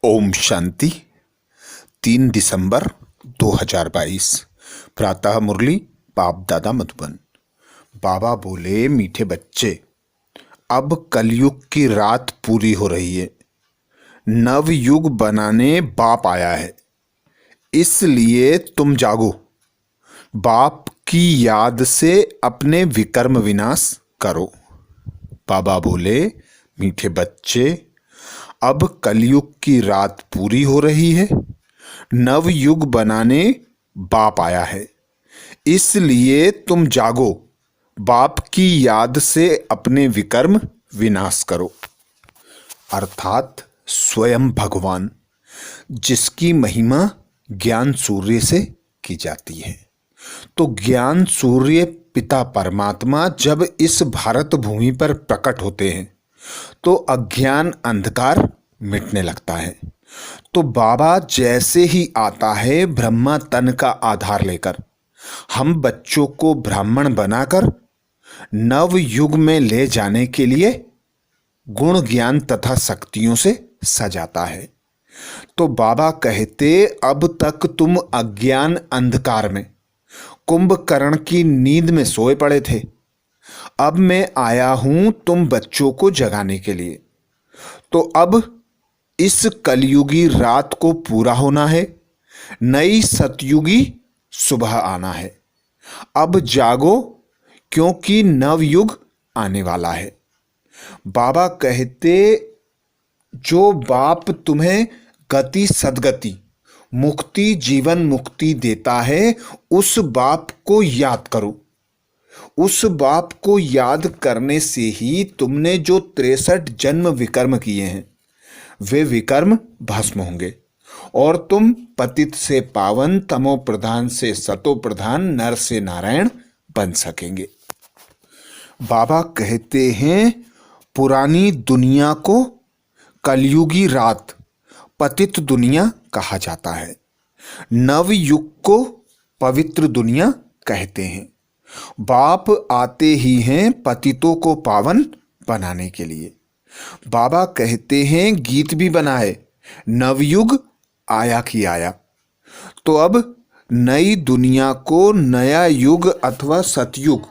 ओम शांति। 3 दिसंबर 2022 प्रातः मुरली बाप दादा मधुबन। बाबा बोले, मीठे बच्चे, अब कलयुग की रात पूरी हो रही है। नव युग बनाने बाप आया है, इसलिए तुम जागो। बाप की याद से अपने विकर्म विनाश करो। बाबा बोले, मीठे बच्चे, अब कलयुग की रात पूरी हो रही है। नव युग बनाने बाप आया है, इसलिए तुम जागो। बाप की याद से अपने विकर्म विनाश करो। अर्थात स्वयं भगवान, जिसकी महिमा ज्ञान सूर्य से की जाती है। तो ज्ञान सूर्य पिता परमात्मा जब इस भारत भूमि पर प्रकट होते हैं तो अज्ञान अंधकार मिटने लगता है। तो बाबा जैसे ही आता है ब्रह्मा तन का आधार लेकर, हम बच्चों को ब्राह्मण बनाकर नव युग में ले जाने के लिए गुण ज्ञान तथा शक्तियों से सजाता है। तो बाबा कहते, अब तक तुम अज्ञान अंधकार में कुंभकर्ण की नींद में सोए पड़े थे। अब मैं आया हूं तुम बच्चों को जगाने के लिए। तो अब इस कलयुगी रात को पूरा होना है, नई सतयुगी सुबह आना है। अब जागो, क्योंकि नवयुग आने वाला है। बाबा कहते, जो बाप तुम्हें गति सदगति मुक्ति जीवन मुक्ति देता है, उस बाप को याद करो। उस बाप को याद करने से ही तुमने जो 63 जन्म विकर्म किए हैं वे विकर्म भस्म होंगे और तुम पतित से पावन, तमो प्रधान से सतो प्रधान, नर से नारायण बन सकेंगे। बाबा कहते हैं, पुरानी दुनिया को कलयुगी रात पतित दुनिया कहा जाता है। नव युग को पवित्र दुनिया कहते हैं। बाप आते ही हैं पतितों को पावन बनाने के लिए। बाबा कहते हैं, गीत भी बना है, नवयुग आया कि आया। तो अब नई दुनिया को नया युग अथवा सतयुग,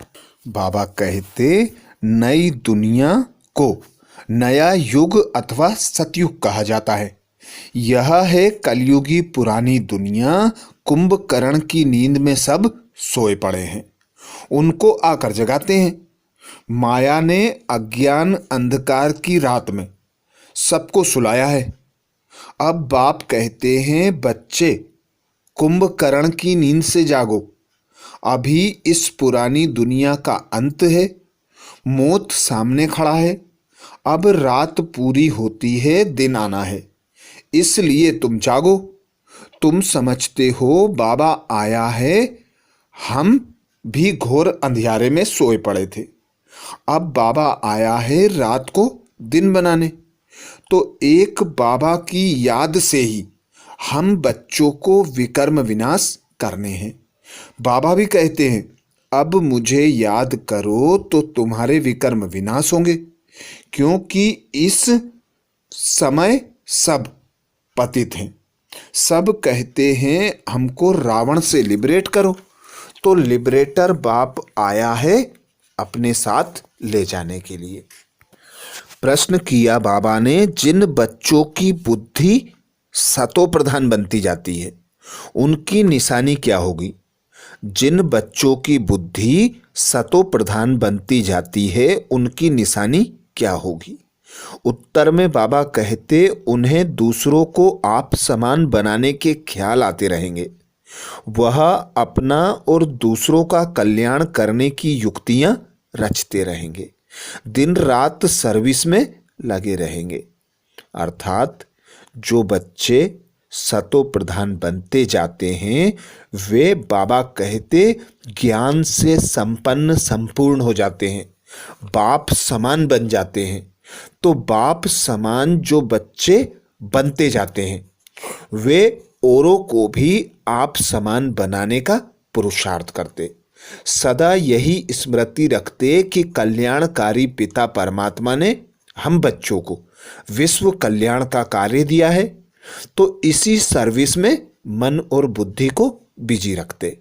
बाबा कहते नई दुनिया को नया युग अथवा सतयुग कहा जाता है। यह है कलयुगी पुरानी दुनिया। कुंभकर्ण की नींद में सब सोए पड़े हैं, उनको आकर जगाते हैं। माया ने अज्ञान अंधकार की रात में सबको सुलाया है। अब बाप कहते हैं, बच्चे, कुंभकर्ण की नींद से जागो। अभी इस पुरानी दुनिया का अंत है, मौत सामने खड़ा है। अब रात पूरी होती है, दिन आना है, इसलिए तुम जागो। तुम समझते हो बाबा आया है, हम भी घोर अंधियारे में सोए पड़े थे। अब बाबा आया है रात को दिन बनाने। तो एक बाबा की याद से ही हम बच्चों को विकर्म विनाश करने हैं। बाबा भी कहते हैं, अब मुझे याद करो तो तुम्हारे विकर्म विनाश होंगे, क्योंकि इस समय सब पतित हैं। सब कहते हैं हमको रावण से लिबरेट करो। तो लिबरेटर बाप आया है अपने साथ ले जाने के लिए। प्रश्न किया बाबा ने, जिन बच्चों की बुद्धि सतो प्रधान बनती जाती है उनकी निशानी क्या होगी? जिन बच्चों की बुद्धि सतो प्रधान बनती जाती है उनकी निशानी क्या होगी? उत्तर में बाबा कहते, उन्हें दूसरों को आप समान बनाने के ख्याल आते रहेंगे। वह अपना और दूसरों का कल्याण करने की युक्तियां रचते रहेंगे, दिन रात सर्विस में लगे रहेंगे। अर्थात जो बच्चे सतो प्रधान बनते जाते हैं वे बाबा कहते ज्ञान से संपन्न संपूर्ण हो जाते हैं, बाप समान बन जाते हैं। तो बाप समान जो बच्चे बनते जाते हैं वे औरों को भी आप समान बनाने का पुरुषार्थ करते, सदा यही स्मृति रखते कि कल्याणकारी पिता परमात्मा ने हम बच्चों को विश्व कल्याण का कार्य दिया है। तो इसी सर्विस में मन और बुद्धि को बिजी रखते।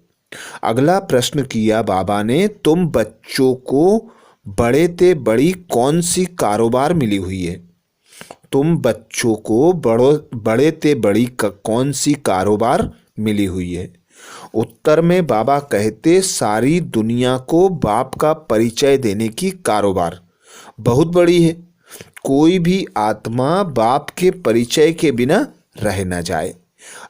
अगला प्रश्न किया बाबा ने, तुम बच्चों को बड़े ते बड़ी कौन सी कारोबार मिली हुई है? तुम बच्चों को बड़े ते बड़ी कौन सी कारोबार मिली हुई है? उत्तर में बाबा कहते, सारी दुनिया को बाप का परिचय देने की कारोबार बहुत बड़ी है। कोई भी आत्मा बाप के परिचय के बिना रह न जाए।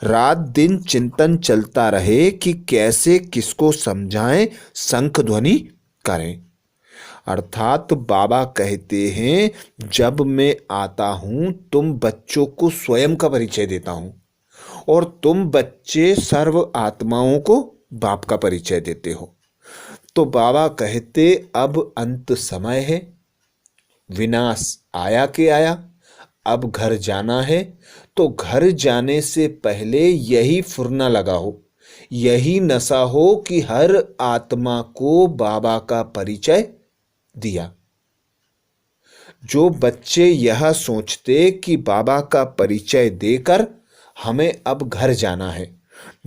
रात दिन चिंतन चलता रहे कि कैसे किसको समझाएं, शंख ध्वनि करें। अर्थात बाबा कहते हैं, जब मैं आता हूं तुम बच्चों को स्वयं का परिचय देता हूं और तुम बच्चे सर्व आत्माओं को बाप का परिचय देते हो। तो बाबा कहते, अब अंत समय है, विनाश आया के आया, अब घर जाना है। तो घर जाने से पहले यही फुरना लगा हो, यही नशा हो कि हर आत्मा को बाबा का परिचय दिया। जो बच्चे यह सोचते कि बाबा का परिचय देकर हमें अब घर जाना है,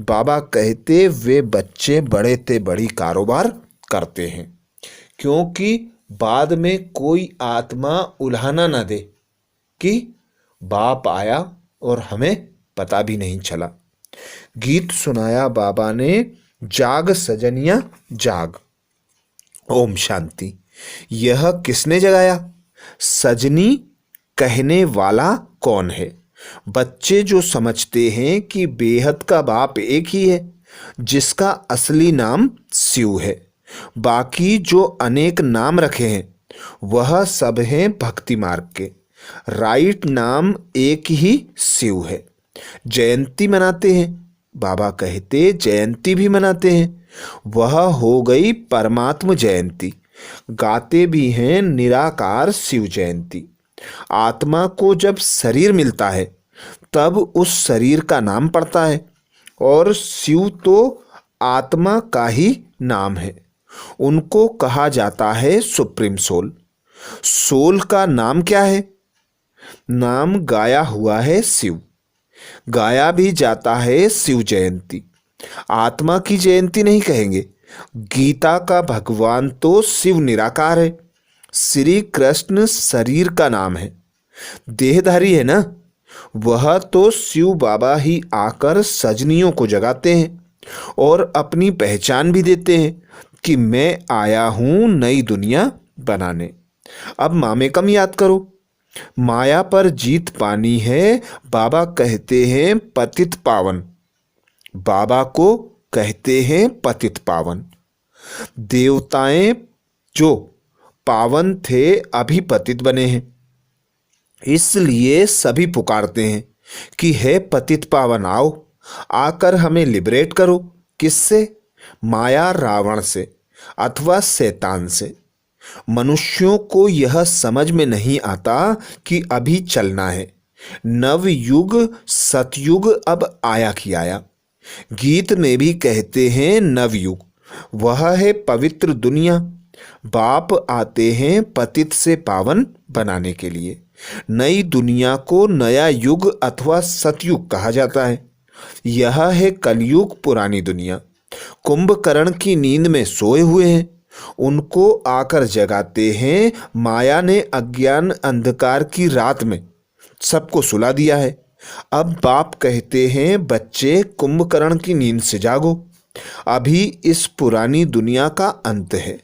बाबा कहते वे बच्चे बड़े ते बड़ी कारोबार करते हैं, क्योंकि बाद में कोई आत्मा उल्हाना न दे कि बाप आया और हमें पता भी नहीं चला। गीत सुनाया बाबा ने, जाग सजनिया जाग। ओम शांति। यह किसने जगाया? सजनी कहने वाला कौन है? बच्चे जो समझते हैं कि बेहद का बाप एक ही है, जिसका असली नाम शिव है। बाकी जो अनेक नाम रखे हैं वह सब हैं भक्ति मार्ग के। राइट नाम एक ही शिव है। जयंती मनाते हैं, बाबा कहते जयंती भी मनाते हैं, वह हो गई परमात्म जयंती। गाते भी हैं निराकार शिव जयंती। आत्मा को जब शरीर मिलता है तब उस शरीर का नाम पड़ता है, और शिव तो आत्मा का ही नाम है। उनको कहा जाता है सुप्रीम सोल। सोल का नाम क्या है? नाम गाया हुआ है शिव। गाया भी जाता है शिव जयंती। आत्मा की जयंती नहीं कहेंगे। गीता का भगवान तो शिव निराकार है। श्री कृष्ण शरीर का नाम है, देहधारी है ना। वह तो शिव बाबा ही आकर सजनियों को जगाते हैं और अपनी पहचान भी देते हैं कि मैं आया हूं नई दुनिया बनाने। अब मामेकम याद करो। माया पर जीत पानी है। बाबा कहते हैं पतित पावन। बाबा को कहते हैं पतित पावन। देवताएं जो पावन थे अभी पतित बने हैं, इसलिए सभी पुकारते हैं कि हे पतित पावन आओ, आकर हमें लिबरेट करो। किससे? माया रावण से अथवा शैतान से। मनुष्यों को यह समझ में नहीं आता कि अभी चलना है। नवयुग सतयुग अब आया कि आया। गीत में भी कहते हैं नवयुग, वह है पवित्र दुनिया। बाप आते हैं पतित से पावन बनाने के लिए। नई दुनिया को नया युग अथवा सतयुग कहा जाता है। यह है कलयुग, पुरानी दुनिया। कुंभकर्ण की नींद में सोए हुए हैं, उनको आकर जगाते हैं। माया ने अज्ञान अंधकार की रात में सबको सुला दिया है। अब बाप कहते हैं बच्चे कुंभकर्ण की नींद से जागो। अभी इस पुरानी दुनिया का अंत है।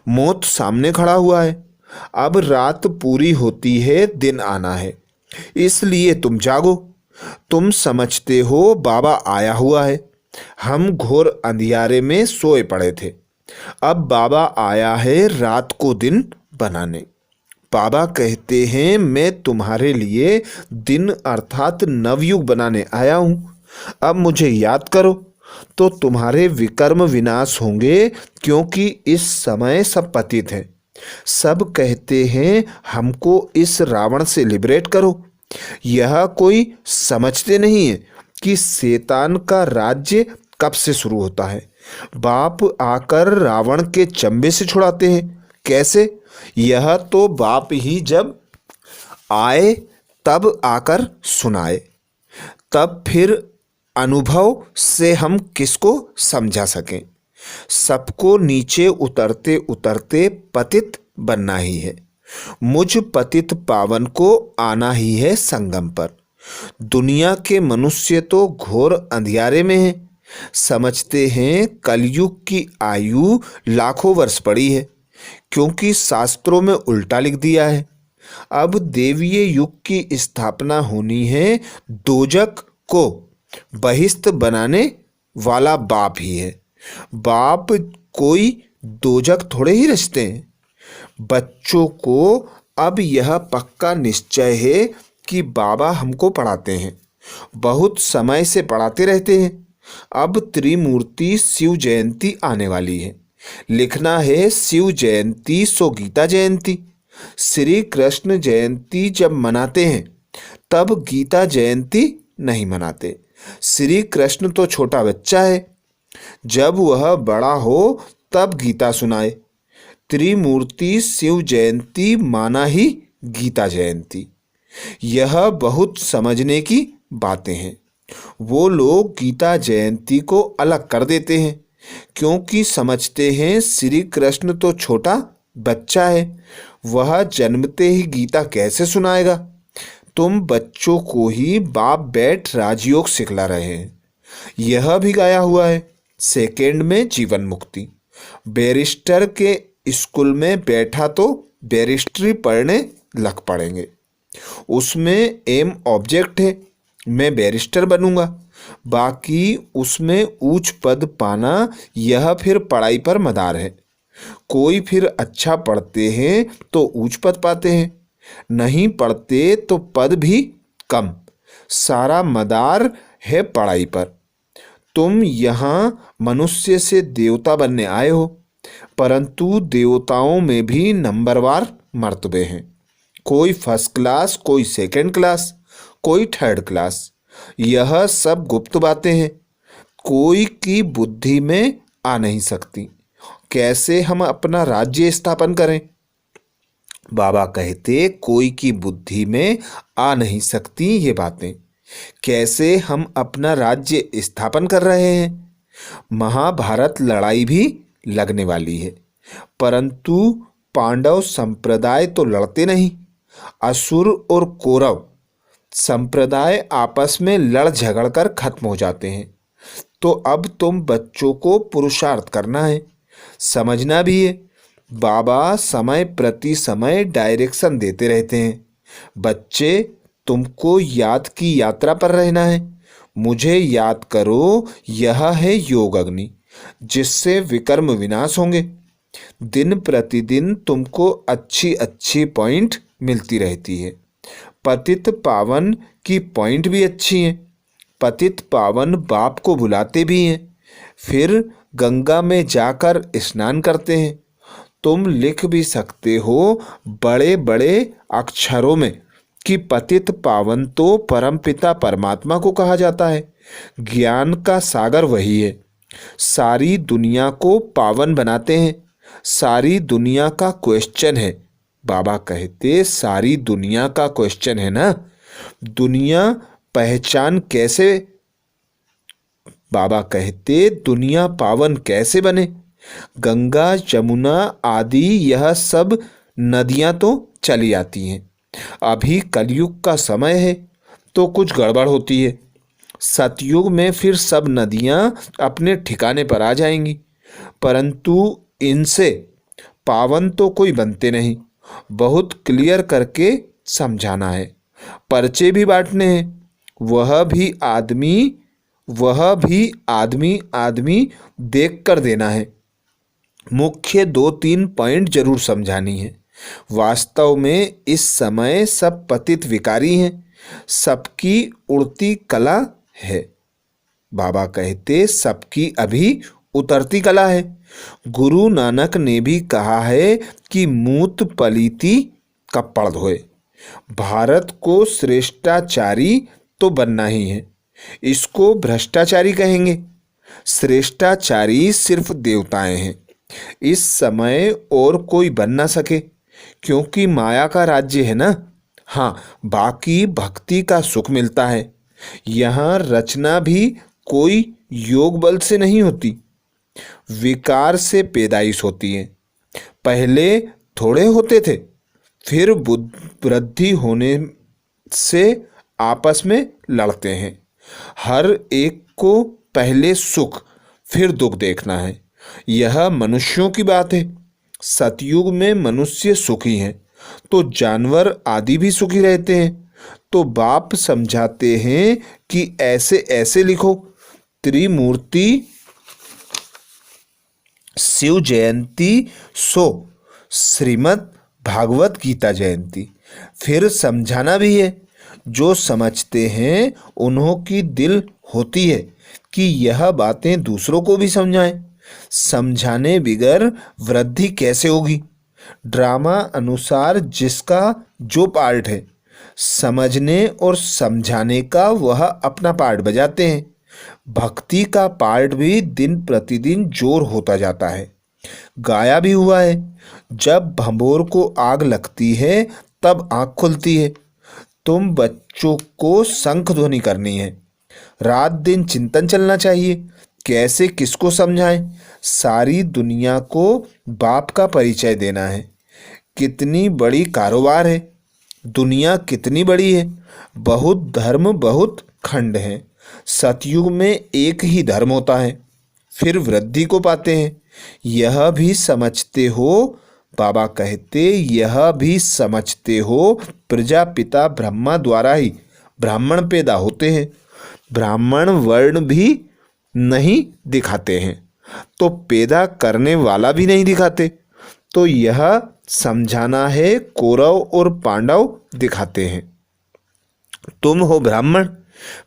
मौत सामने खड़ा हुआ है। अब रात पूरी होती है, दिन आना है, इसलिए तुम जागो। तुम समझते हो बाबा आया हुआ है। हम घोर अंधियारे में सोए पड़े थे। अब बाबा आया है रात को दिन बनाने। बाबा कहते हैं मैं तुम्हारे लिए दिन अर्थात नवयुग बनाने आया हूं। अब मुझे याद करो तो तुम्हारे विकर्म विनाश होंगे, क्योंकि इस समय सब पतित हैं। सब कहते हैं हमको इस रावण से लिबरेट करो। यह कोई समझते नहीं है कि शैतान का राज्य कब से शुरू होता है। बाप आकर रावण के चंबे से छुड़ाते हैं। कैसे? यह तो बाप ही जब आए तब आकर सुनाए। तब फिर अनुभव से हम किसको समझा सकें। सबको नीचे उतरते उतरते पतित बनना ही है। मुझ पतित पावन को आना ही है संगम पर। दुनिया के मनुष्य तो घोर अंधियारे में हैं। समझते हैं कलयुग की आयु लाखों वर्ष पड़ी है, क्योंकि शास्त्रों में उल्टा लिख दिया है। अब देवीय युग की स्थापना होनी है। दोजक को बहिष्ठ बनाने वाला बाप ही है। बाप कोई दोजक थोड़े ही रचते हैं। बच्चों को अब यह पक्का निश्चय है कि बाबा हमको पढ़ाते हैं, बहुत समय से पढ़ाते रहते हैं। अब त्रिमूर्ति शिव जयंती आने वाली है। लिखना है शिव जयंती सो गीता जयंती। श्री कृष्ण जयंती जब मनाते हैं तब गीता जयंती नहीं मनाते। श्री कृष्ण तो छोटा बच्चा है, जब वह बड़ा हो तब गीता सुनाए। त्रिमूर्ति शिव जयंती माना ही गीता जयंती। यह बहुत समझने की बातें हैं। वो लोग गीता जयंती को अलग कर देते हैं, क्योंकि समझते हैं श्री कृष्ण तो छोटा बच्चा है, वह जन्मते ही गीता कैसे सुनाएगा। तुम बच्चों को ही बाप बैठ राजयोग सिखला रहे हैं। यह भी गाया हुआ है, सेकेंड में जीवन मुक्ति। बैरिस्टर के स्कूल में बैठा तो बैरिस्ट्री पढ़ने लग पड़ेंगे। उसमें एम ऑब्जेक्ट है, मैं बैरिस्टर बनूंगा। बाकी उसमें ऊंच पद पाना यह फिर पढ़ाई पर मदार है। कोई फिर अच्छा पढ़ते हैं तो ऊंच पद पाते हैं, नहीं पढ़ते तो पद भी कम। सारा मदार है पढ़ाई पर। तुम यहाँ मनुष्य से देवता बनने आए हो, परंतु देवताओं में भी नंबरवार मर्तबे हैं। कोई फर्स्ट क्लास, कोई सेकंड क्लास, कोई थर्ड क्लास। यह सब गुप्त बातें हैं, कोई की बुद्धि में आ नहीं सकती। कैसे हम अपना राज्य स्थापन करें। बाबा कहते कोई की बुद्धि में आ नहीं सकती ये बातें। कैसे हम अपना राज्य स्थापन कर रहे हैं। महाभारत लड़ाई भी लगने वाली है, परंतु पांडव संप्रदाय तो लड़ते नहीं। असुर और कौरव संप्रदाय आपस में लड़ झगड़ कर खत्म हो जाते हैं। तो अब तुम बच्चों को पुरुषार्थ करना है, समझना भी है। बाबा समय प्रति समय डायरेक्शन देते रहते हैं। बच्चे, तुमको याद की यात्रा पर रहना है। मुझे याद करो, यह है योग अग्नि, जिससे विकर्म विनाश होंगे। दिन प्रतिदिन तुमको अच्छी अच्छी पॉइंट मिलती रहती है। पतित पावन की पॉइंट भी अच्छी है। पतित पावन बाप को बुलाते भी हैं, फिर गंगा में जाकर स्नान करते हैं। तुम लिख भी सकते हो बड़े बड़े अक्षरों में कि पतित पावन तो परमपिता परमात्मा को कहा जाता है। ज्ञान का सागर वही है। सारी दुनिया को पावन बनाते हैं। सारी दुनिया का क्वेश्चन है। बाबा कहते सारी दुनिया का क्वेश्चन है ना, दुनिया पहचान कैसे। बाबा कहते दुनिया पावन कैसे बने। गंगा जमुना आदि यह सब नदियां तो चली आती हैं। अभी कलयुग का समय है तो कुछ गड़बड़ होती है। सतयुग में फिर सब नदियां अपने ठिकाने पर आ जाएंगी, परंतु इनसे पावन तो कोई बनते नहीं। बहुत क्लियर करके समझाना है। पर्चे भी बांटने हैं। वह भी आदमी देख कर देना है। मुख्य 2-3 पॉइंट जरूर समझानी है। वास्तव में इस समय सब पतित विकारी हैं, सबकी उड़ती कला है। बाबा कहते सबकी अभी उतरती कला है। गुरु नानक ने भी कहा है कि मूत पलीती कपड़ धोए। भारत को श्रेष्ठाचारी तो बनना ही है, इसको भ्रष्टाचारी कहेंगे। श्रेष्ठाचारी सिर्फ देवताएं हैं। इस समय और कोई बन ना सके, क्योंकि माया का राज्य है ना। हाँ, बाकी भक्ति का सुख मिलता है। यहाँ रचना भी कोई योग बल से नहीं होती, विकार से पैदाइश होती है। पहले थोड़े होते थे, फिर वृद्धि होने से आपस में लड़ते हैं। हर एक को पहले सुख फिर दुख देखना है। यह मनुष्यों की बात है। सतयुग में मनुष्य सुखी हैं तो जानवर आदि भी सुखी रहते हैं। तो बाप समझाते हैं कि ऐसे ऐसे लिखो। त्रिमूर्ति शिव जयंती सो श्रीमद् भागवत गीता जयंती। फिर समझाना भी है। जो समझते हैं उन्हों की दिल होती है कि यह बातें दूसरों को भी समझाएं। समझाने बिगर वृद्धि कैसे होगी। ड्रामा अनुसार जिसका जो पार्ट है, समझने और समझाने का वह अपना पार्ट बजाते हैं। भक्ति का पार्ट भी दिन प्रतिदिन जोर होता जाता है। गाया भी हुआ है, जब भंभोर को आग लगती है तब आँख खुलती है। तुम बच्चों को शंख ध्वनि करनी है। रात दिन चिंतन चलना चाहिए, कैसे किसको समझाएं। सारी दुनिया को बाप का परिचय देना है। कितनी बड़ी कारोबार है, दुनिया कितनी बड़ी है। बहुत धर्म बहुत खंड हैं। सतयुग में एक ही धर्म होता है, फिर वृद्धि को पाते हैं। यह भी समझते हो, बाबा कहते यह भी समझते हो, प्रजापिता ब्रह्मा द्वारा ही ब्राह्मण पैदा होते हैं। ब्राह्मण वर्ण भी नहीं दिखाते हैं तो पैदा करने वाला भी नहीं दिखाते। तो यह समझाना है, कौरव और पांडव दिखाते हैं। तुम हो ब्राह्मण,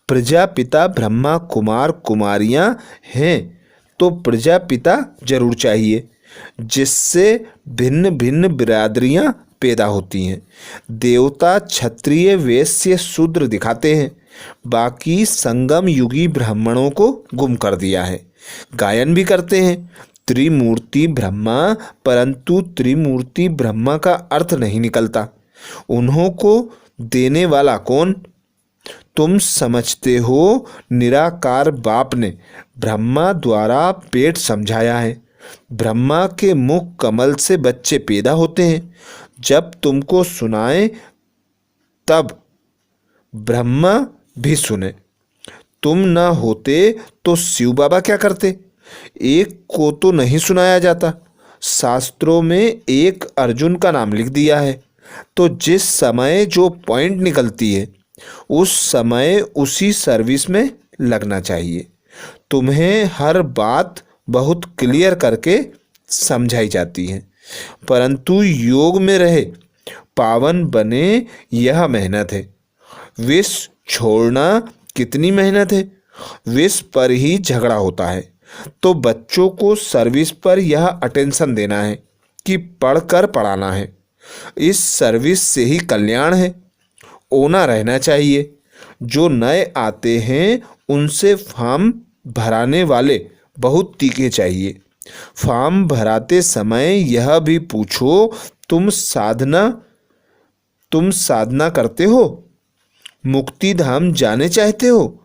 प्रजापिता ब्रह्मा कुमार कुमारियां हैं तो प्रजापिता जरूर चाहिए, जिससे भिन्न भिन्न बिरादरियां पैदा होती हैं। देवता क्षत्रिय वैश्य शूद्र दिखाते हैं, बाकी संगम युगी ब्राह्मणों को गुम कर दिया है। गायन भी करते हैं त्रिमूर्ति ब्रह्मा, परंतु त्रिमूर्ति ब्रह्मा का अर्थ नहीं निकलता। उन्हों को देने वाला कौन? तुम समझते हो, निराकार बाप ने ब्रह्मा द्वारा पेट समझाया है। ब्रह्मा के मुख कमल से बच्चे पैदा होते हैं। जब तुमको सुनाए तब ब्रह्मा भी सुने। तुम न होते तो शिव बाबा क्या करते? एक को तो नहीं सुनाया जाता। शास्त्रों में एक अर्जुन का नाम लिख दिया है, तो जिस समय जो पॉइंट निकलती है उस समय उसी सर्विस में लगना चाहिए। तुम्हें हर बात बहुत क्लियर करके समझाई जाती है, परंतु योग में रहे पावन बने यह मेहनत है। विष छोड़ना कितनी मेहनत है। विष पर ही झगड़ा होता है। तो बच्चों को सर्विस पर यह अटेंशन देना है कि पढ़कर पढ़ाना है। इस सर्विस से ही कल्याण है। ओना रहना चाहिए। जो नए आते हैं उनसे फॉर्म भराने वाले बहुत तीखे चाहिए। फॉर्म भराते समय यह भी पूछो, तुम साधना करते हो? मुक्ति धाम जाने चाहते हो?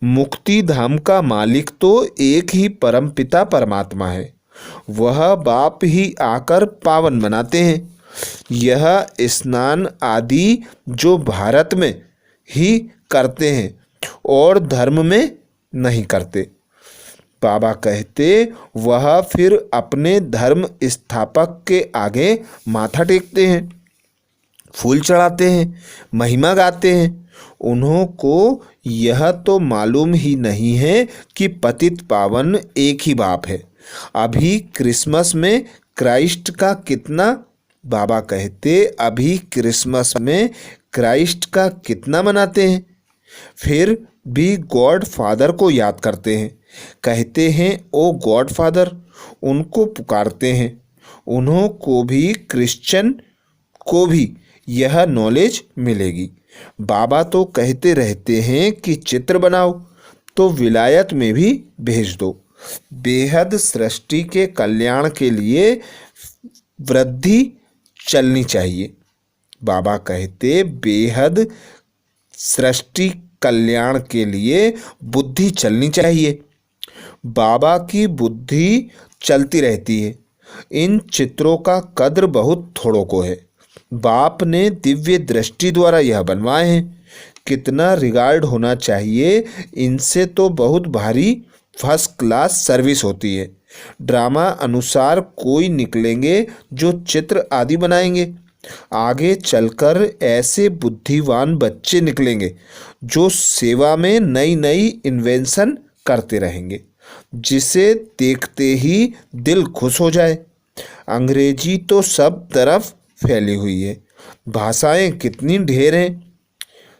मुक्ति धाम का मालिक तो एक ही परमपिता परमात्मा है। वह बाप ही आकर पावन बनाते हैं। यह स्नान आदि जो भारत में ही करते हैं और धर्म में नहीं करते। बाबा कहते वह फिर अपने धर्म स्थापक के आगे माथा टेकते हैं, फूल चढ़ाते हैं, महिमा गाते हैं। उन्हों को यह तो मालूम ही नहीं है कि पतित पावन एक ही बाप है। अभी क्रिसमस में क्राइस्ट का कितना, बाबा कहते अभी क्रिसमस में क्राइस्ट का कितना मनाते हैं। फिर भी गॉड फादर को याद करते हैं, कहते हैं ओ गॉड फादर, उनको पुकारते हैं। उन्हों को भी, क्रिश्चियन को भी यह नॉलेज मिलेगी। बाबा तो कहते रहते हैं कि चित्र बनाओ तो विलायत में भी भेज दो। बेहद सृष्टि के कल्याण के लिए वृद्धि चलनी चाहिए। बाबा कहते बेहद सृष्टि कल्याण के लिए बुद्धि चलनी चाहिए। बाबा की बुद्धि चलती रहती है। इन चित्रों का कद्र बहुत थोड़ों को है। बाप ने दिव्य दृष्टि द्वारा यह बनवाए हैं। कितना रिगार्ड होना चाहिए, इनसे तो बहुत भारी फर्स्ट क्लास सर्विस होती है। ड्रामा अनुसार कोई निकलेंगे जो चित्र आदि बनाएंगे। आगे चलकर ऐसे बुद्धिमान बच्चे निकलेंगे जो सेवा में नई नई इन्वेंशन करते रहेंगे, जिसे देखते ही दिल खुश हो जाए। अंग्रेजी तो सब तरफ फैली हुई है। भाषाएं कितनी ढेर हैं।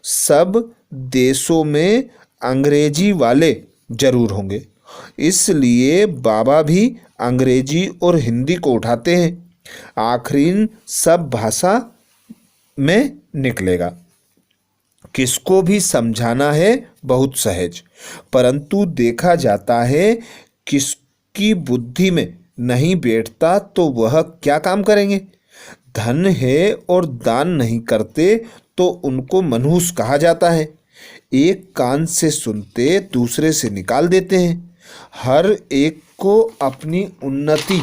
सब देशों में अंग्रेजी वाले जरूर होंगे, इसलिए बाबा भी अंग्रेजी और हिंदी को उठाते हैं। आखिर सब भाषा में निकलेगा। किसको भी समझाना है बहुत सहज, परंतु देखा जाता है किसकी बुद्धि में नहीं बैठता तो वह क्या काम करेंगे। धन है और दान नहीं करते तो उनको मनहूस कहा जाता है। एक कान से सुनते दूसरे से निकाल देते हैं। हर एक को अपनी उन्नति,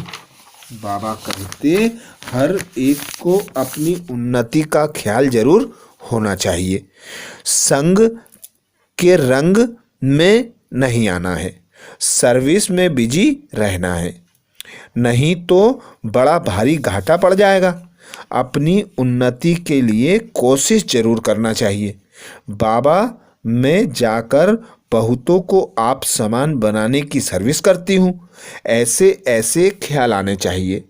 बाबा कहते, हर एक को अपनी उन्नति का ख्याल जरूर होना चाहिए। संग के रंग में नहीं आना है, सर्विस में बिजी रहना है, नहीं तो बड़ा भारी घाटा पड़ जाएगा। अपनी उन्नति के लिए कोशिश जरूर करना चाहिए। बाबा मैं जाकर बहुतों को आप समान बनाने की सर्विस करती हूँ, ऐसे ऐसे ख्याल आने चाहिए।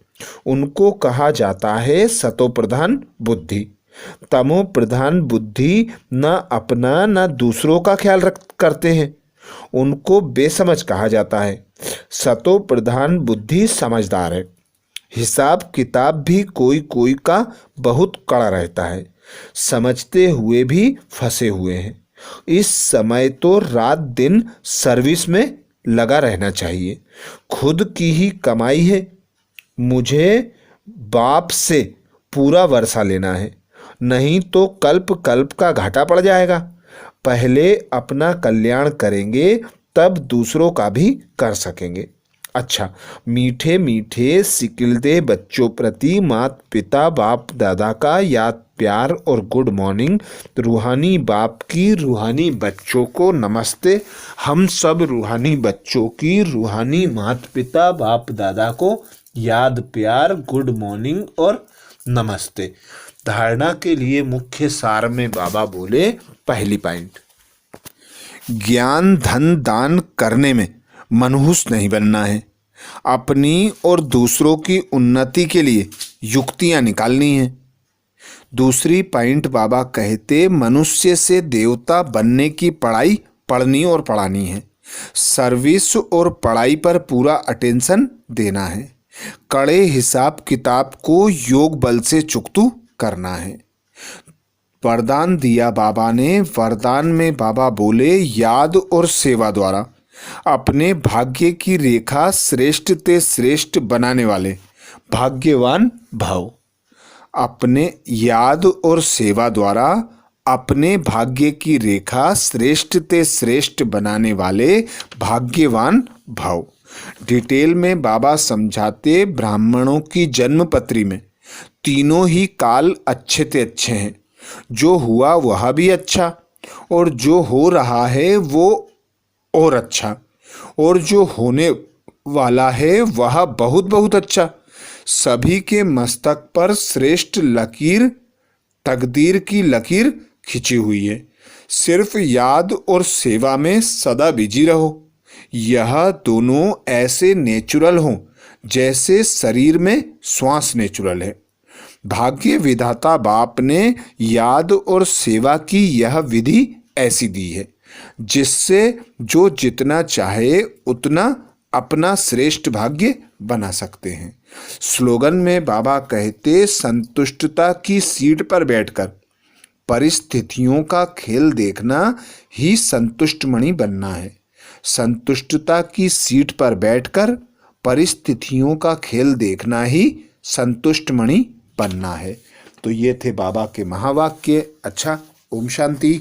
उनको कहा जाता है सतो प्रधान बुद्धि। तमो प्रधान बुद्धि न अपना न दूसरों का ख्याल करते हैं, उनको बेसमझ कहा जाता है। सतो प्रधान बुद्धि समझदार है। हिसाब किताब भी कोई कोई का बहुत कड़ा रहता है, समझते हुए भी फंसे हुए हैं। इस समय तो रात दिन सर्विस में लगा रहना चाहिए। खुद की ही कमाई है, मुझे बाप से पूरा वर्षा लेना है, नहीं तो कल्प कल्प का घाटा पड़ जाएगा। पहले अपना कल्याण करेंगे तब दूसरों का भी कर सकेंगे। अच्छा, मीठे मीठे सिकिलदे बच्चों प्रति माता पिता बाप दादा का याद प्यार और गुड मॉर्निंग। रूहानी बाप की रूहानी बच्चों को नमस्ते। हम सब रूहानी बच्चों की रूहानी माता पिता बाप दादा को याद प्यार गुड मॉर्निंग और नमस्ते। धारणा के लिए मुख्य सार में बाबा बोले, पहली पॉइंट, ज्ञान धन दान करने में मनहूस नहीं बनना है। अपनी और दूसरों की उन्नति के लिए युक्तियां निकालनी हैं। दूसरी पॉइंट बाबा कहते, मनुष्य से देवता बनने की पढ़ाई पढ़नी और पढ़ानी है। सर्विस और पढ़ाई पर पूरा अटेंशन देना है। कड़े हिसाब किताब को योग बल से चुकतू करना है। वरदान दिया बाबा ने। वरदान में बाबा बोले, याद और सेवा द्वारा अपने भाग्य की रेखा श्रेष्ठ ते श्रेष्ठ बनाने वाले भाग्यवान भव। अपने याद और सेवा द्वारा अपने भाग्य की रेखा श्रेष्ठ ते श्रेष्ठ बनाने वाले भाग्यवान भव। डिटेल में बाबा समझाते, ब्राह्मणों की जन्मपत्री में तीनों ही काल अच्छे ते अच्छे हैं। जो हुआ वह भी अच्छा, और जो हो रहा है वो और अच्छा, और जो होने वाला है वह बहुत बहुत अच्छा। सभी के मस्तक पर श्रेष्ठ लकीर, तकदीर की लकीर खिंची हुई है। सिर्फ याद और सेवा में सदा बिजी रहो। यह दोनों ऐसे नेचुरल हों जैसे शरीर में श्वास नेचुरल है। भाग्य विधाता बाप ने याद और सेवा की यह विधि ऐसी दी है जिससे जो जितना चाहे उतना अपना श्रेष्ठ भाग्य बना सकते हैं। स्लोगन में बाबा कहते, संतुष्टता की सीट पर बैठकर परिस्थितियों का खेल देखना ही संतुष्ट मणि बनना है। संतुष्टता की सीट पर बैठकर परिस्थितियों का खेल देखना ही संतुष्ट मणि बनना है। तो ये थे बाबा के महावाक्य। अच्छा, ओम शांति।